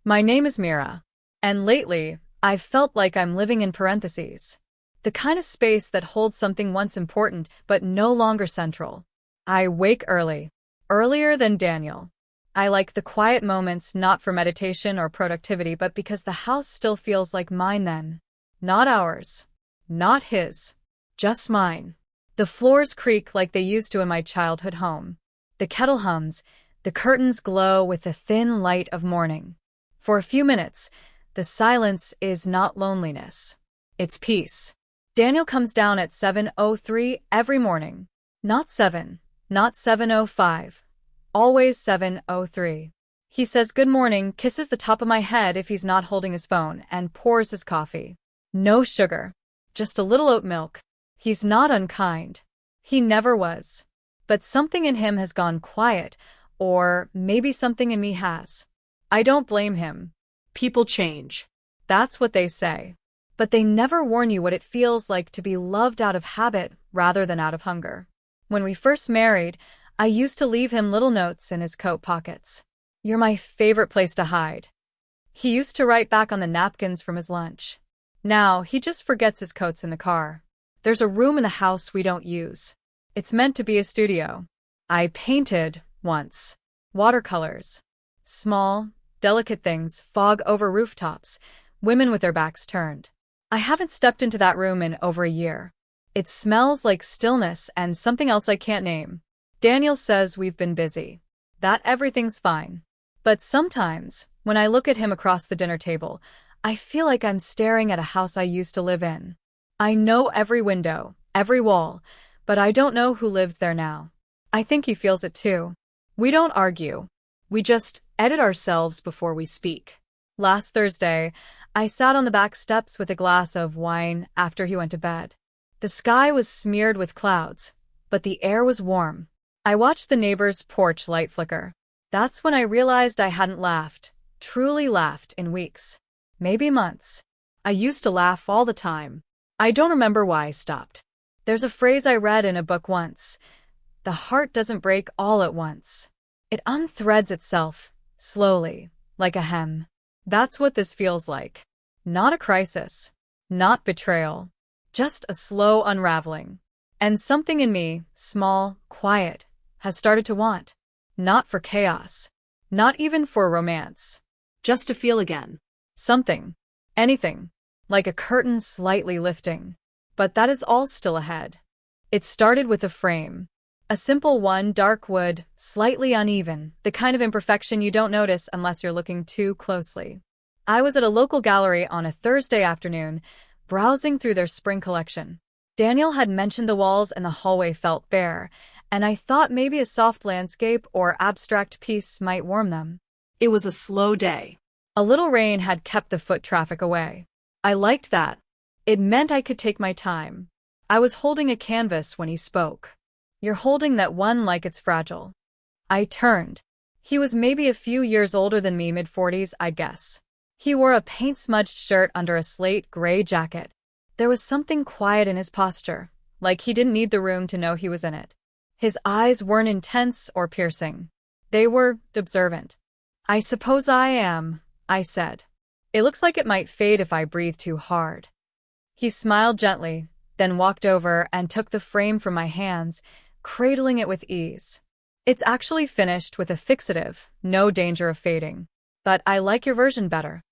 My name is Mira, and lately, I've felt like I'm living in parentheses. The kind of space that holds something once important but no longer central. I wake early, earlier than Daniel. I like the quiet moments not for meditation or productivity but because the house still feels like mine then. Not ours. Not his. Just mine. The floors creak like they used to in my childhood home. The kettle hums, the curtains glow with the thin light of morning. For a few minutes, the silence is not loneliness. It's peace. Daniel comes down at 7:03 every morning. Not 7, not 7:05. Always 7:03. He says good morning, kisses the top of my head if he's not holding his phone, and pours his coffee. No sugar. Just a little oat milk. He's not unkind. He never was. But something in him has gone quiet, or maybe something in me has. I don't blame him. People change. That's what they say. But they never warn you what it feels like to be loved out of habit rather than out of hunger. When we first married, I used to leave him little notes in his coat pockets. "You're my favorite place to hide." He used to write back on the napkins from his lunch. Now, he just forgets his coats in the car. There's a room in the house we don't use. It's meant to be a studio. I painted, once. Watercolors. Small, delicate things, fog over rooftops, women with their backs turned. I haven't stepped into that room in over a year. It smells like stillness and something else I can't name. Daniel says we've been busy. That everything's fine. But sometimes, when I look at him across the dinner table, I feel like I'm staring at a house I used to live in. I know every window, every wall, but I don't know who lives there now. I think he feels it too. We don't argue. We just edit ourselves before we speak. Last Thursday, I sat on the back steps with a glass of wine after he went to bed. The sky was smeared with clouds, but the air was warm. I watched the neighbor's porch light flicker. That's when I realized I hadn't laughed, truly laughed, in weeks. Maybe months. I used to laugh all the time. I don't remember why I stopped. There's a phrase I read in a book once. The heart doesn't break all at once. It unthreads itself, slowly, like a hem. That's what this feels like. Not a crisis. Not betrayal. Just a slow unraveling. And something in me, small, quiet, has started to want. Not for chaos. Not even for romance. Just to feel again. Something. Anything. Like a curtain slightly lifting. But that is all still ahead. It started with a frame. A simple one, dark wood, slightly uneven, the kind of imperfection you don't notice unless you're looking too closely. I was at a local gallery on a Thursday afternoon, browsing through their spring collection. Daniel had mentioned the walls and the hallway felt bare, and I thought maybe a soft landscape or abstract piece might warm them. It was a slow day. A little rain had kept the foot traffic away. I liked that. It meant I could take my time. I was holding a canvas when he spoke. "You're holding that one like it's fragile." I turned. He was maybe a few years older than me, mid-40s, I'd guess. He wore a paint-smudged shirt under a slate gray jacket. There was something quiet in his posture, like he didn't need the room to know he was in it. His eyes weren't intense or piercing. They were observant. "I suppose I am," I said. "It looks like it might fade if I breathe too hard." He smiled gently, then walked over and took the frame from my hands, cradling it with ease. "It's actually finished with a fixative, no danger of fading. But I like your version better."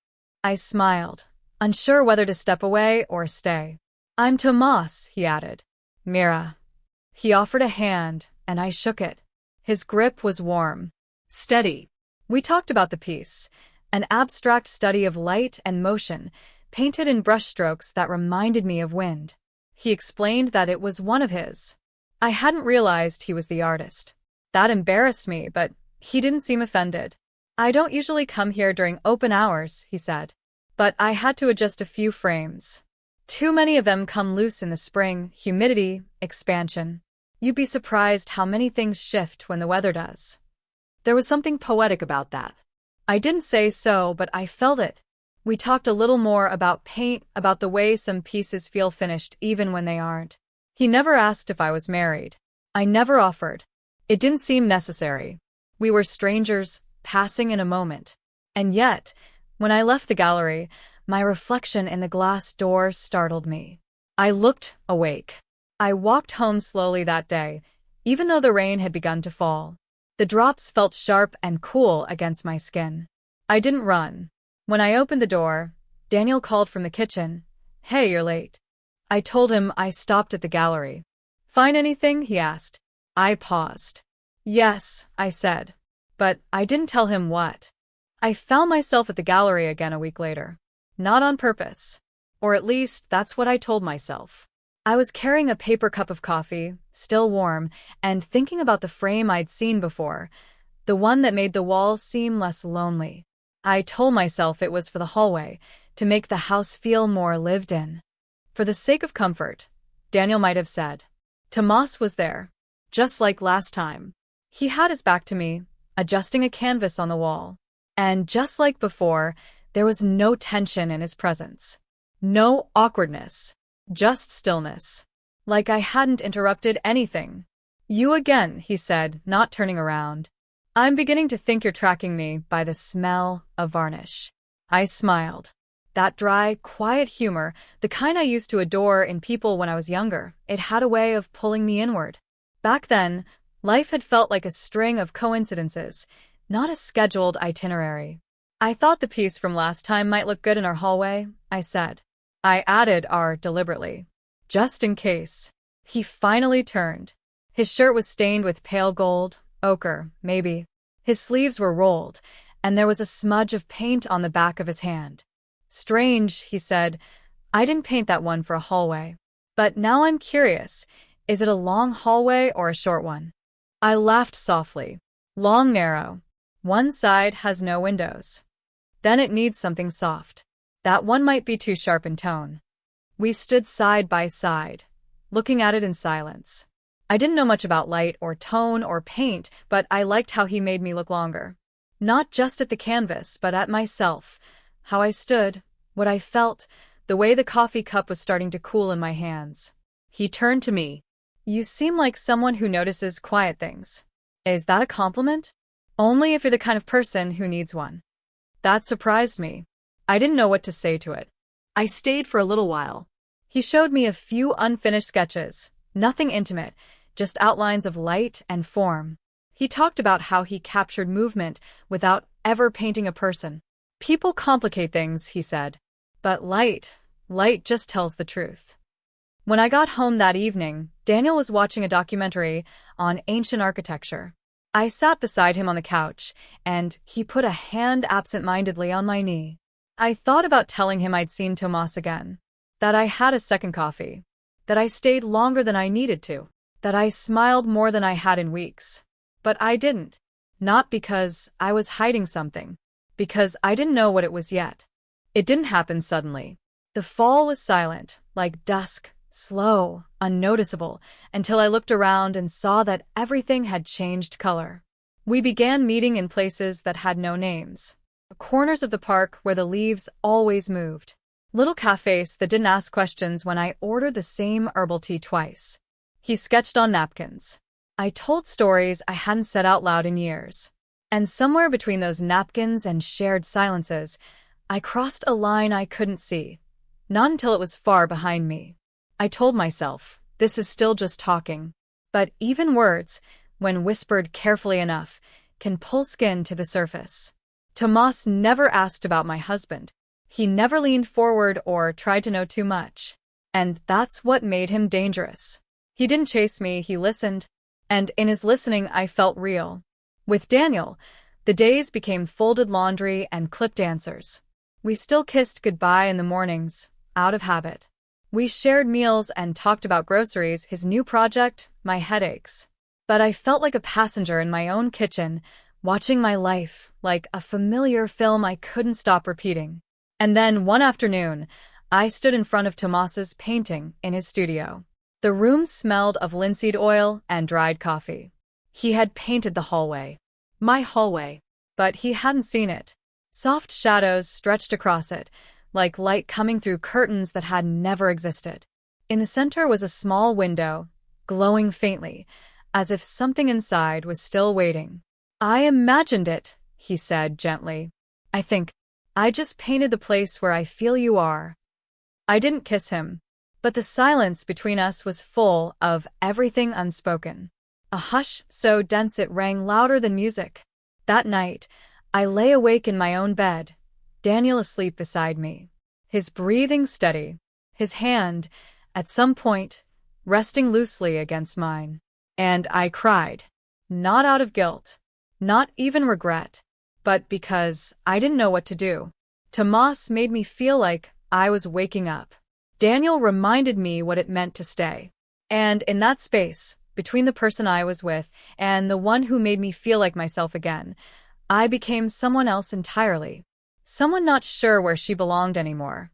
I smiled, unsure whether to step away or stay. "I'm Tomas," he added. "Mira." He offered a hand, and I shook it. His grip was warm. Steady. We talked about the piece, an abstract study of light and motion, painted in brushstrokes that reminded me of wind. He explained that it was one of his. I hadn't realized he was the artist. That embarrassed me, but he didn't seem offended. "I don't usually come here during open hours," he said. But I had to adjust a few frames. Too many of them come loose in the spring, humidity, expansion. You'd be surprised how many things shift when the weather does. There was something poetic about that. I didn't say so, but I felt it. We talked a little more about paint, about the way some pieces feel finished even when they aren't. He never asked if I was married. I never offered. It didn't seem necessary. We were strangers, passing in a moment. And yet, When I left the gallery, my reflection in the glass door startled me. I looked awake. I walked home slowly that day, even though the rain had begun to fall. The drops felt sharp and cool against my skin. I didn't run. When I opened the door, Daniel called from the kitchen. "Hey, you're late." I told him I stopped at the gallery. "Find anything?" he asked. I paused. "Yes," I said. But I didn't tell him what. I found myself at the gallery again a week later. Not on purpose. Or at least, that's what I told myself. I was carrying a paper cup of coffee, still warm, and thinking about the frame I'd seen before, the one that made the walls seem less lonely. I told myself it was for the hallway, to make the house feel more lived in. For the sake of comfort, Daniel might have said. Tomas was there, just like last time. He had his back to me, adjusting a canvas on the wall. And just like before, there was no tension in his presence. No awkwardness. Just stillness. Like I hadn't interrupted anything. "You again," he said, not turning around. "I'm beginning to think you're tracking me by the smell of varnish." I smiled. That dry, quiet humor, the kind I used to adore in people when I was younger, it had a way of pulling me inward. Back then, life had felt like a string of coincidences, not a scheduled itinerary. "I thought the piece from last time might look good in our hallway," I said. I added "our" deliberately. Just in case. He finally turned. His shirt was stained with pale gold, ochre, maybe. His sleeves were rolled, and there was a smudge of paint on the back of his hand. "Strange," he said. "I didn't paint that one for a hallway. But now I'm curious, is it a long hallway or a short one?" I laughed softly. "Long, narrow. One side has no windows. Then it needs something soft. That one might be too sharp in tone." We stood side by side, looking at it in silence. I didn't know much about light or tone or paint, but I liked how he made me look longer. Not just at the canvas, but at myself. How I stood, what I felt, the way the coffee cup was starting to cool in my hands. He turned to me. "You seem like someone who notices quiet things." Is that a compliment? Only if you're the kind of person who needs one. That surprised me. I didn't know what to say to it. I stayed for a little while. He showed me a few unfinished sketches, nothing intimate, just outlines of light and form. He talked about how he captured movement without ever painting a person. "People complicate things," he said. "But light just tells the truth." When I got home that evening, Daniel was watching a documentary on ancient architecture. I sat beside him on the couch, and he put a hand absent-mindedly on my knee. I thought about telling him I'd seen Tomas again, that I had a second coffee, that I stayed longer than I needed to, that I smiled more than I had in weeks. But I didn't. Not because I was hiding something, because I didn't know what it was yet. It didn't happen suddenly. The fall was silent, like dusk, slow, unnoticeable, until I looked around and saw that everything had changed color. We began meeting in places that had no names. Corners of the park where the leaves always moved. Little cafes that didn't ask questions when I ordered the same herbal tea twice. He sketched on napkins. I told stories I hadn't said out loud in years. And somewhere between those napkins and shared silences, I crossed a line I couldn't see. Not until it was far behind me. I told myself, this is still just talking. But even words, when whispered carefully enough, can pull skin to the surface. Tomas never asked about my husband. He never leaned forward or tried to know too much. And that's what made him dangerous. He didn't chase me, he listened. And in his listening, I felt real. With Daniel, the days became folded laundry and clipped answers. We still kissed goodbye in the mornings, out of habit. We shared meals and talked about groceries, his new project, my headaches. But I felt like a passenger in my own kitchen, watching my life, like a familiar film I couldn't stop repeating. And then one afternoon, I stood in front of Tomas's painting in his studio. The room smelled of linseed oil and dried coffee. He had painted the hallway. My hallway. But he hadn't seen it. Soft shadows stretched across it, like light coming through curtains that had never existed. In the center was a small window, glowing faintly, as if something inside was still waiting. "I imagined it," he said gently. I think. I just painted the place where I feel you are. I didn't kiss him, but the silence between us was full of everything unspoken. A hush so dense it rang louder than music. That night, I lay awake in my own bed, Daniel asleep beside me, his breathing steady, his hand, at some point, resting loosely against mine. And I cried. Not out of guilt, not even regret, but because I didn't know what to do. Tomas made me feel like I was waking up. Daniel reminded me what it meant to stay. And in that space, between the person I was with and the one who made me feel like myself again, I became someone else entirely. Someone not sure where she belonged anymore.